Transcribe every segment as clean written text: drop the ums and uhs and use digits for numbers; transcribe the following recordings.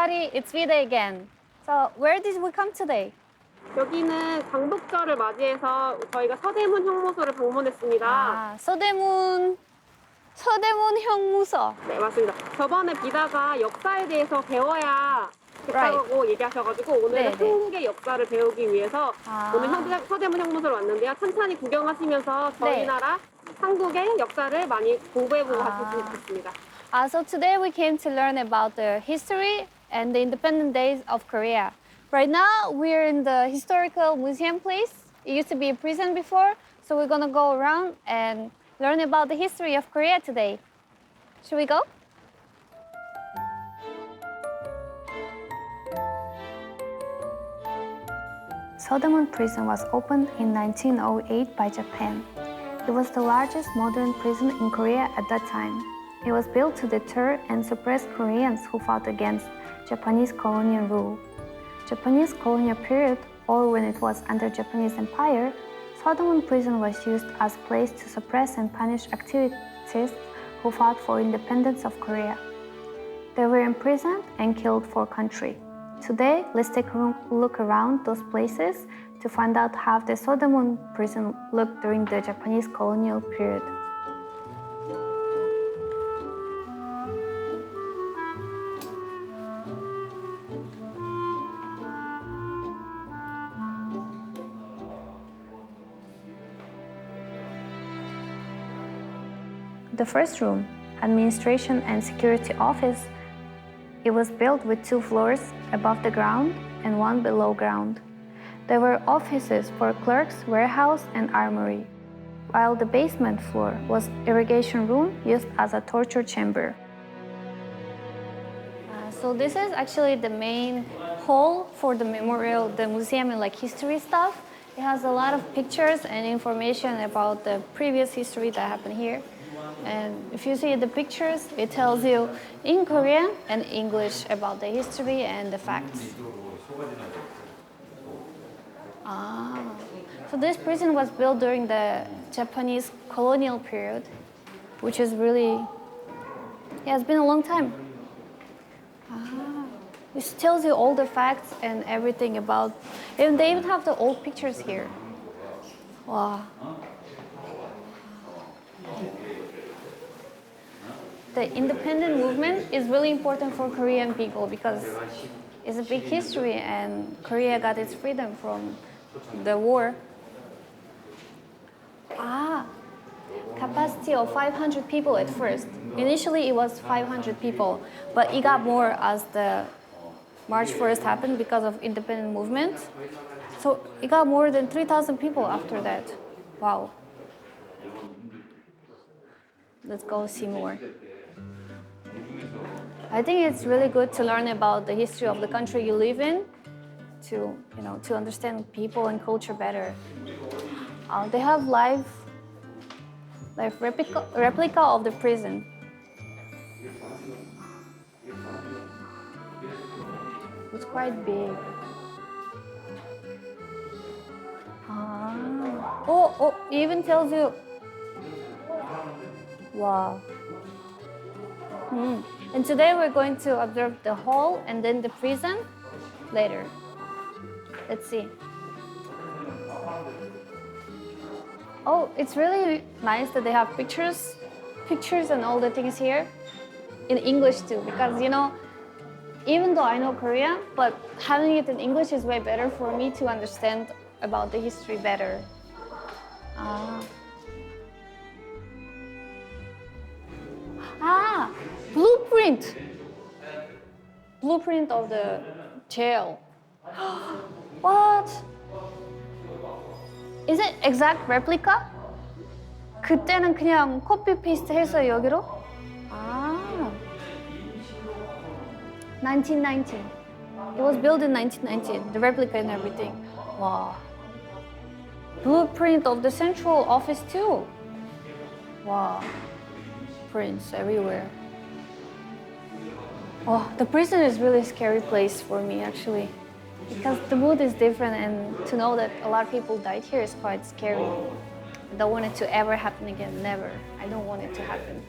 everybody, it's Vida again. So where did we come today? 여기는 광복절을 맞이해서 저희가 서대문형무소를 방문했습니다. 아, 서대문형무소. 네, 맞습니다. 저번에 비다가 역사에 대해서 배워야 됐다고 얘기하셔가지고 오늘은 한국의 역사를 배우기 위해서 오늘 서대문형무소를 왔는데요. 천천히 구경하시면서 저희 나라 한국의 역사를 많이 공부해보고 가셨으면 좋겠습니다. So today we came to learn about the history and the independent days of Korea. Right now we're in the historical museum place. It used to be a prison before, so we're gonna go around and learn about the history of Korea today. Should we go? Seodaemun prison was opened in 1908 by Japan. It was the largest modern prison in Korea at that time. It was built to deter and suppress Koreans who fought against Japanese colonial rule. Japanese colonial period, or when it was under Japanese Empire, Seodaemun prison was used as a place to suppress and punish activists who fought for independence of Korea. They were imprisoned and killed for country. Today, let's take a look around those places to find out how the Seodaemun prison looked during the Japanese colonial period. The first room, Administration and Security Office, it was built with 2 floors above the ground and 1 below ground. There were offices for clerks, warehouse, and armory, while the basement floor was irrigation room used as a torture chamber. So this is actually the main hall for the memorial, the museum and like history stuff. It has a lot of pictures and information about the previous history that happened here. And if you see the pictures, it tells you in Korean and English about the history and the facts. So this prison was built during the Japanese colonial period, which is really, it's been a long time. This tells you all the facts and everything about, and they even have the old pictures here. Wow. The independent movement is really important for Korean people because it's a big history and Korea got its freedom from the war. Capacity of 500 people at first. Initially it was 500 people, but it got more as the March 1st happened because of independent movement. So it got more than 3,000 people after that. Wow. Let's go see more. I think it's really good to learn about the history of the country you live in to understand people and culture better. They have live replica of the prison. It's quite big. It even tells you. Wow. And today we're going to observe the hall and then the prison later. Let's see. Oh, it's really nice that they have pictures and all the things here in English too, because even though I know Korean, but having it in English is way better for me to understand about the history better. Blueprint of the jail. What? Is it exact replica? 그때는 그냥 copy paste 해서 여기로? 1919. It was built in 1919, the replica and everything. Wow. Blueprint of the central office too. Wow. Prints everywhere. Oh, the prison is really a scary place for me actually, because the mood is different and to know that a lot of people died here is quite scary. I don't want it to ever happen again, never. I don't want it to happen.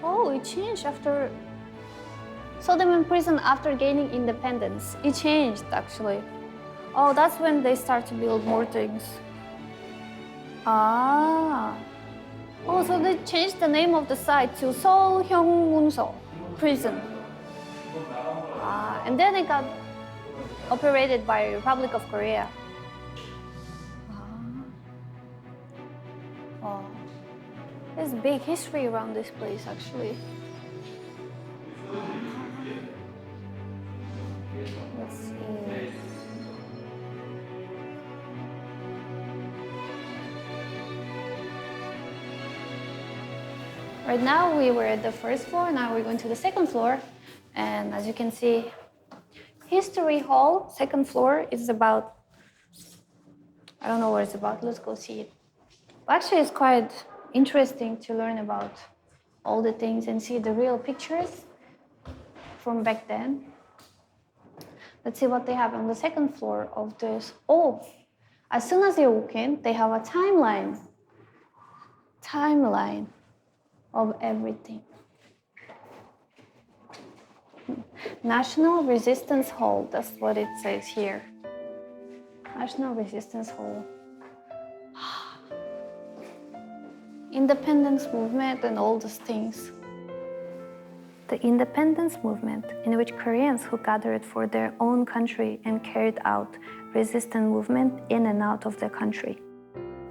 Oh, it changed after Seodaemun prison after gaining independence. It changed actually. Oh, that's when they start to build more things. Ah. Oh, so they changed the name of the site to 서대문형무소 prison. Ah, and then it got operated by Republic of Korea. Oh, there's big history around this place actually. Let's see. Right now we were at the first floor, now we're going to the second floor. And as you can see, History Hall, second floor, is about, I don't know what it's about, let's go see it. Actually, it's quite interesting to learn about all the things and see the real pictures from back then. Let's see what they have on the second floor of this. Oh, as soon as you walk in, they have a timeline of everything. National Resistance Hall, that's what it says here. National Resistance Hall. Independence movement and all those things. The independence movement, in which Koreans who gathered for their own country and carried out resistance movement in and out of their country.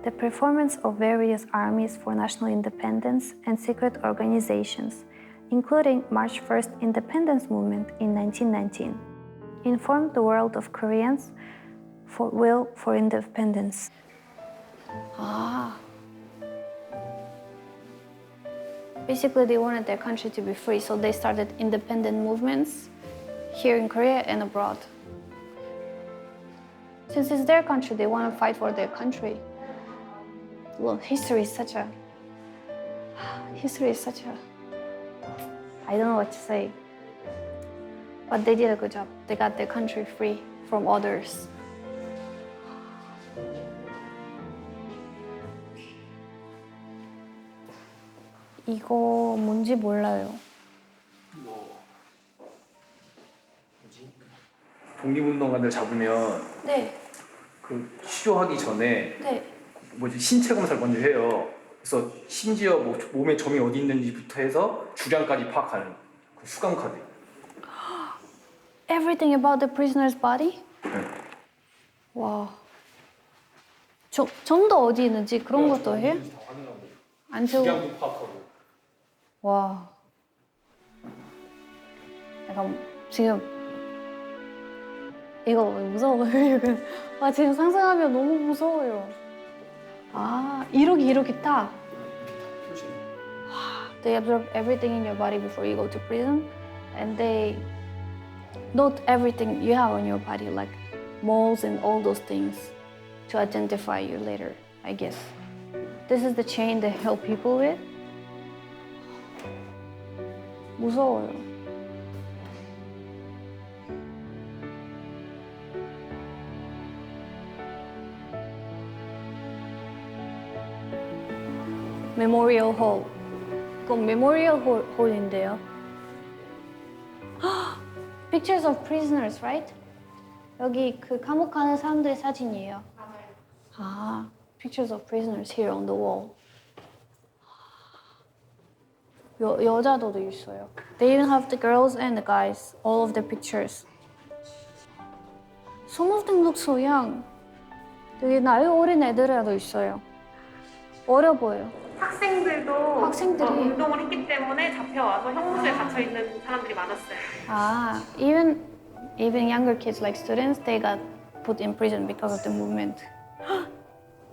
The performance of various armies for national independence and secret organizations, including March 1st Independence Movement in 1919, informed the world of Koreans' will for independence. Ah. Basically, they wanted their country to be free, so they started independent movements here in Korea and abroad. Since it's their country, they want to fight for their country. Well, history is such a, I don't know what to say. But they did a good job. They got their country free from others. 이거 뭔지 몰라요. 독립운동가들 잡으면 네. 그 취조하기 전에 네. 신체 검사를 먼저 해요. 그래서 심지어 몸에 점이 어디 있는지부터 해서 주량까지 파악하는 그 수감 카드. Everything about the prisoner's body? 네. 와. 점도 어디 있는지 그런 것도 해? 안 채우고. 주량도 파악하고. 와. 약간 지금 이거 무서워요. 이거. 와, 지금 상상하면 너무 무서워요. 아, 이렇게 딱. They observe everything in your body before you go to prison, and they note everything you have on your body, like moles and all those things, to identify you later, I guess. This is the chain they help people with. 무서워요. 메모리얼 홀. 그건 메모리얼 홀인데요. Pictures of prisoners, right? 여기 그 감옥 가는 사람들의 사진이에요. 아, pictures of prisoners here on the wall. 여자도도 있어요. They even have the girls and the guys, all of the pictures. Some of them look so young. 되게 나이 어린 애들도 있어요. 어려 보여요. 학생들도 학생들이. 운동을 했기 때문에 잡혀와서 형무소에 갇혀 있는 사람들이 많았어요. Ah, even younger kids like students, they got put in prison because of the movement.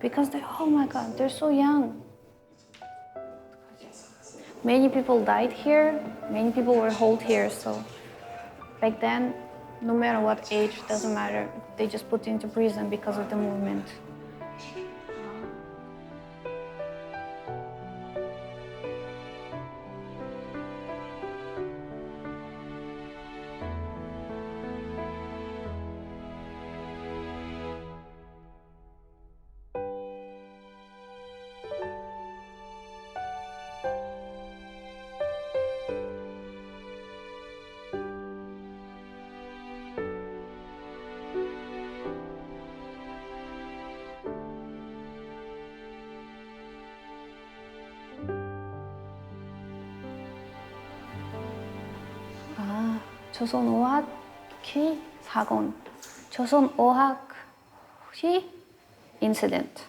Because oh my God, they're so young. Many people died here. Many people were held here. So back then, no matter what age, doesn't matter. They just put into prison because of the movement. 조선어학희 사건, 조선어학희 incident.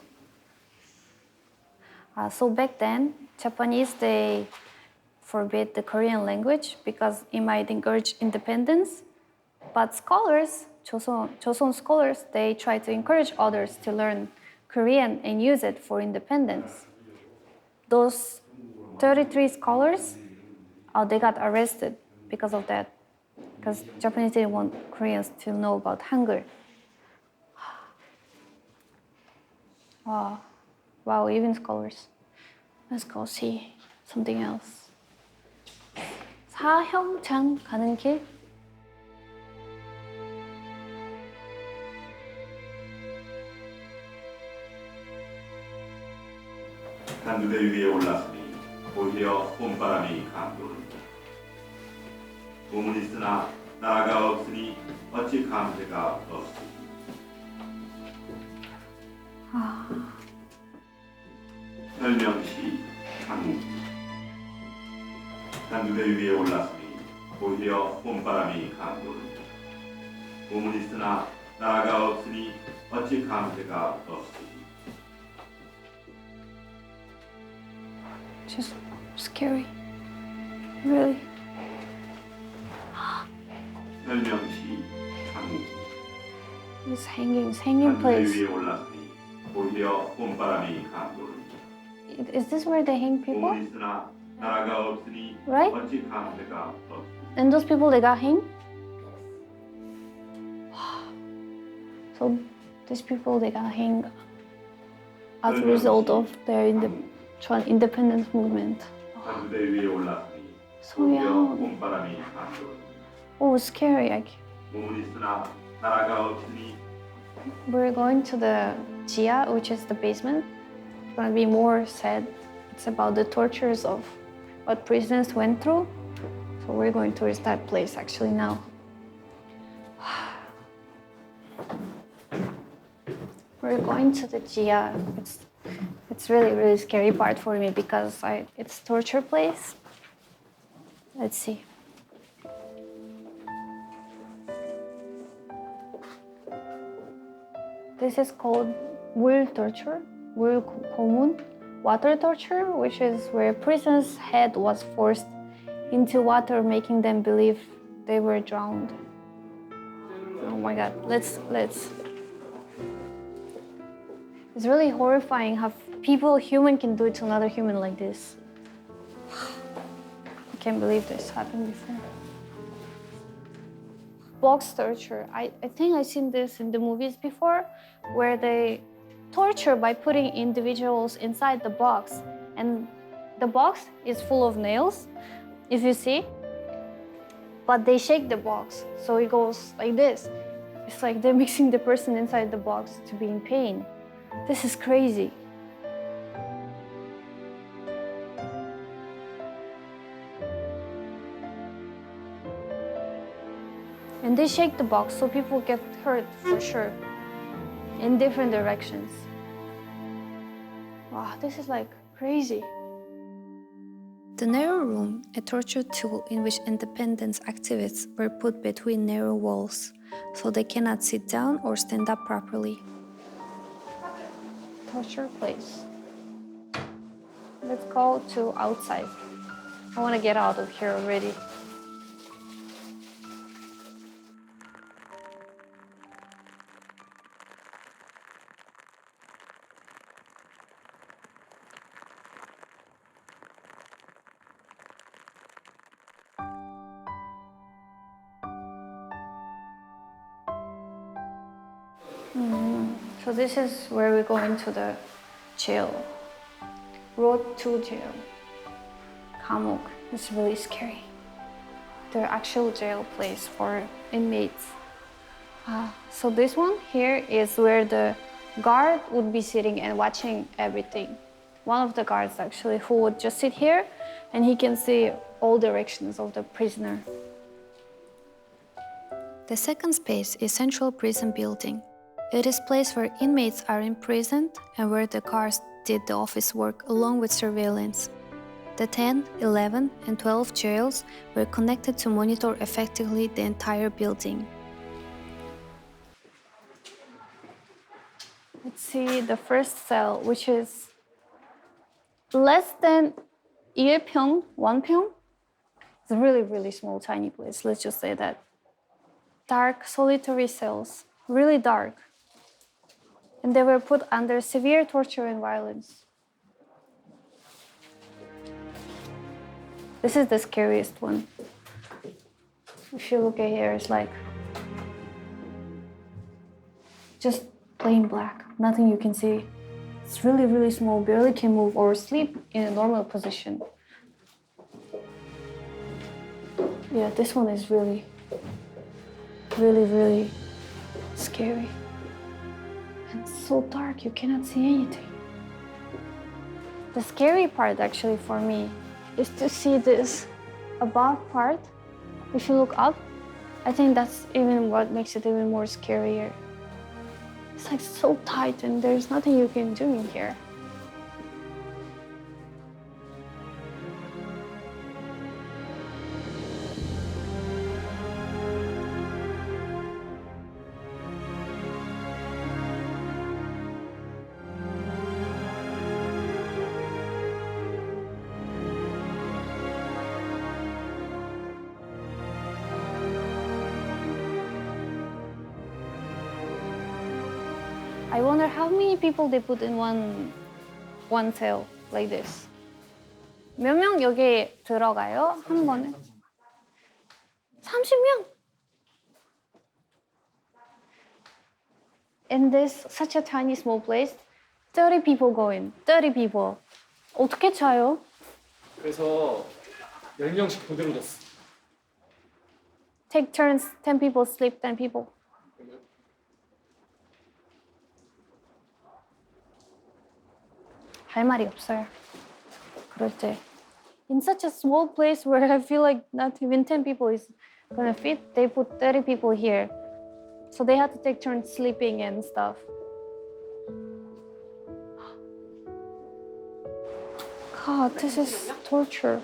So back then, Japanese, they forbid the Korean language because it might encourage independence. But scholars, Joseon scholars, they try to encourage others to learn Korean and use it for independence. Those 33 scholars, they got arrested because of that. Because Japanese didn't want Koreans to know about Hangul. Wow, even scholars. Let's go see something else. 사형장 가는 길. 단두대 위에 올랐으니 오히려 봄바람이 감도는다. 봄은 있으나 나라가 없으니 어찌 감회가 없으니. 설명시 강우. 단두대 위에 올랐으니 오히려 봄바람이 감도는다. 봄은 있으나 나라가 없으니 어찌 감회가 없으니. Just scary. Really. 설명시 강우. This hanging 단두대 place. 위에 올랐으니 오히려 봄바람이 감도는다. Is this where they hang people? 봄은 있으나 나라가 없으니 Right? 어찌 감회가 없으니. And those people, they got hanged? So these people, they got hanged as a result of their independence movement. 단두대 위에 올랐으니 So 오히려 young. 봄바람이 감도는다. Oh, scary. 봄은 있으나 나라가 없으니. We're going to the Jia, which is the basement. It's gonna be more sad. It's about the tortures of what prisoners went through. So we're going towards that place actually now. We're going to the Jia. It's really scary part for me because it's torture place. Let's see. This is called 물 torture, 물 고문, water torture, which is where prisoners' head was forced into water, making them believe they were drowned. Oh my God, let's. It's really horrifying how human can do it to another human like this. I can't believe this happened before. Box torture. I think I've seen this in the movies before, where they torture by putting individuals inside the box. And the box is full of nails, if you see. But they shake the box, so it goes like this. It's like they're mixing the person inside the box to be in pain. This is crazy. And they shake the box so people get hurt for sure in different directions. Wow, this is like crazy. The narrow room, a torture tool in which independence activists were put between narrow walls, so they cannot sit down or stand up properly. Torture place. Let's go to outside. I want to get out of here already. So this is where we go into the jail. Road to jail. 감옥. It's really scary. The actual jail place for inmates. So this one here is where the guard would be sitting and watching everything. One of the guards actually who would just sit here and he can see all directions of the prisoner. The second space is Central Prison Building. It is a place where inmates are imprisoned and where the guards did the office work along with surveillance. The 10, 11, and 12 jails were connected to monitor effectively the entire building. Let's see the first cell, which is less than 1평, 1평. It's a really, really small, tiny place. Let's just say that. Dark, solitary cells, really dark. And they were put under severe torture and violence. This is the scariest one. If you look at here, it's like just plain black, nothing you can see. It's really, really small, barely can move or sleep in a normal position. Yeah, this one is really, really, really scary. And it's so dark, you cannot see anything. The scary part actually for me is to see this above part. If you look up, I think that's even what makes it even more scarier. It's like so tight and there's nothing you can do in here. I wonder how many people they put in one cell like this. 몇 명 여기에 들어가요? 한 번에? 30명! In this such a tiny small place, 30 people go in. 30 people. 어떻게 차요? 그래서 10명씩 그대로 뒀어. Take turns, 10 people sleep, 10 people. 할 말이 없어요. 그럴 때. In such a small place where I feel like not even 10 people is gonna fit, they put 30 people here. So they had to take turns sleeping and stuff. God, this is torture.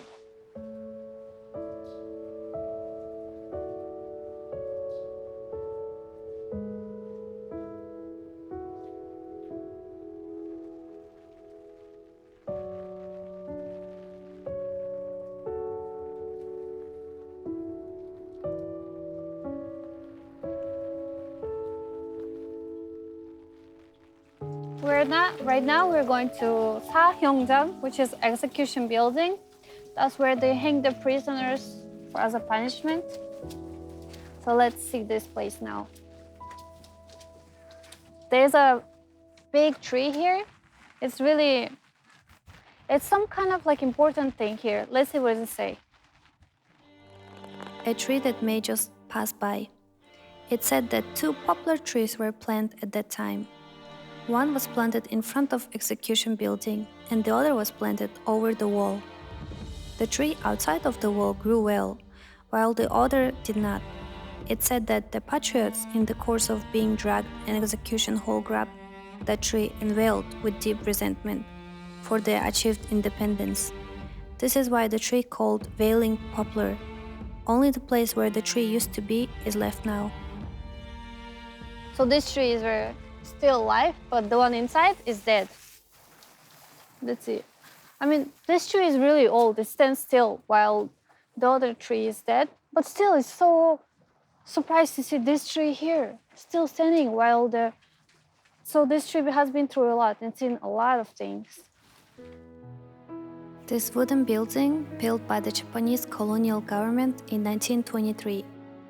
Right now we're going to 사형장, which is execution building. That's where they hang the prisoners as a punishment. So let's see this place now. There's a big tree here. It's some kind of like important thing here. Let's see what it says. A tree that may just pass by. It said that 2 poplar trees were planted at that time. One was planted in front of execution building and the other was planted over the wall. The tree outside of the wall grew well, while the other did not. It said that the patriots in the course of being dragged in execution hall grabbed the tree and wailed with deep resentment for their achieved independence. This is why the tree called Wailing Poplar. Only the place where the tree used to be is left now. So this tree is still alive, but the one inside is dead. Let's see. I mean, this tree is really old. It stands still while the other tree is dead. But still, it's so surprised to see this tree here, still standing while So this tree has been through a lot and seen a lot of things. This wooden building, built by the Japanese colonial government in 1923,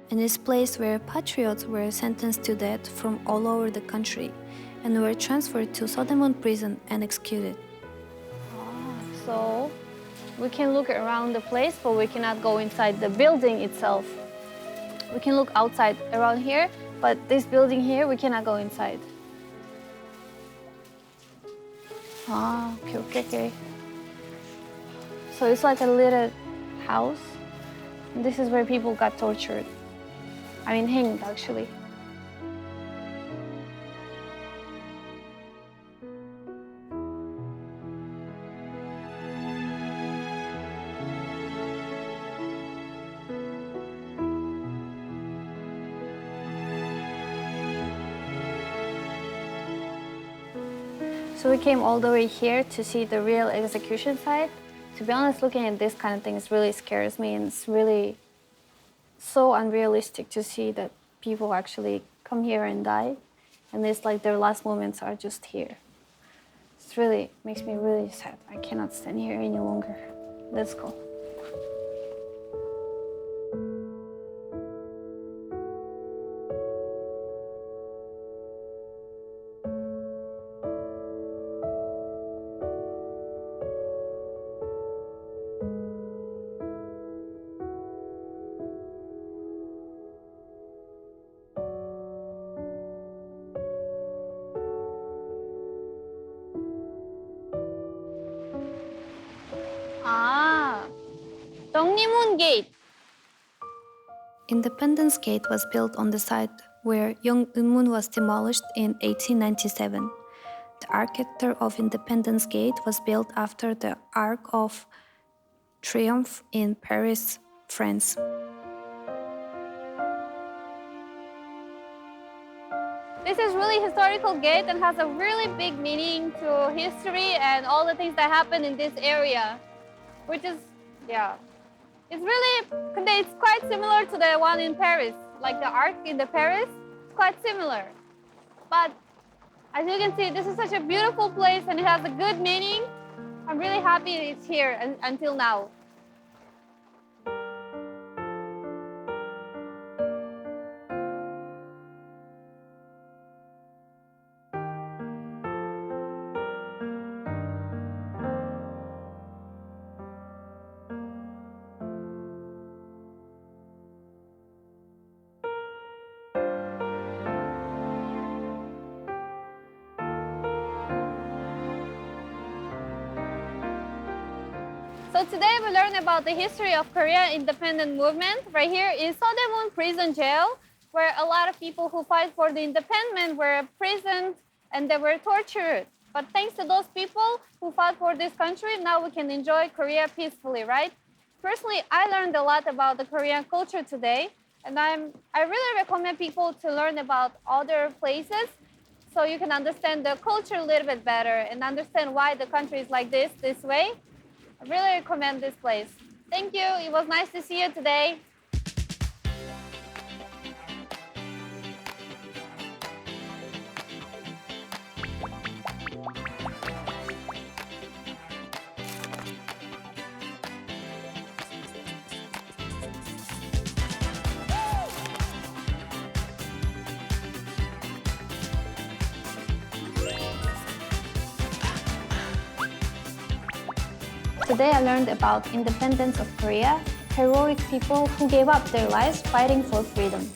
and is place where patriots were sentenced to death from all over the country and were transferred to Seodaemun prison and executed. So we can look around the place, but we cannot go inside the building itself. We can look outside around here, but this building here, we cannot go inside. Okay. So it's like a little house. And this is where people got tortured. I mean, hanged, actually. So we came all the way here to see the real execution site. To be honest, looking at this kind of things really scares me, and it's really so unrealistic to see that people actually come here and die, and it's like their last moments are just here. It really makes me really sad. I cannot stand here any longer. Let's go. Seodaemun Gate. Independence Gate was built on the site where Seodaemun was demolished in 1897. The architecture of Independence Gate was built after the Arc of Triomphe in Paris, France. This is really historical gate and has a really big meaning to history and all the things that happen in this area, which is, yeah. It's really, it's quite similar to the one in Paris, like the Arc in the Paris, it's quite similar. But as you can see, this is such a beautiful place and it has a good meaning. I'm really happy it's here until now. So today we learned about the history of Korean independent movement. Right here is Seodaemun prison jail, where a lot of people who fight for the independence were imprisoned and they were tortured. But thanks to those people who fought for this country, now we can enjoy Korea peacefully, right? Personally, I learned a lot about the Korean culture today, and I really recommend people to learn about other places so you can understand the culture a little bit better and understand why the country is like this way. I really recommend this place. Thank you. It was nice to see you today. Today I learned about independence of Korea, heroic people who gave up their lives fighting for freedom.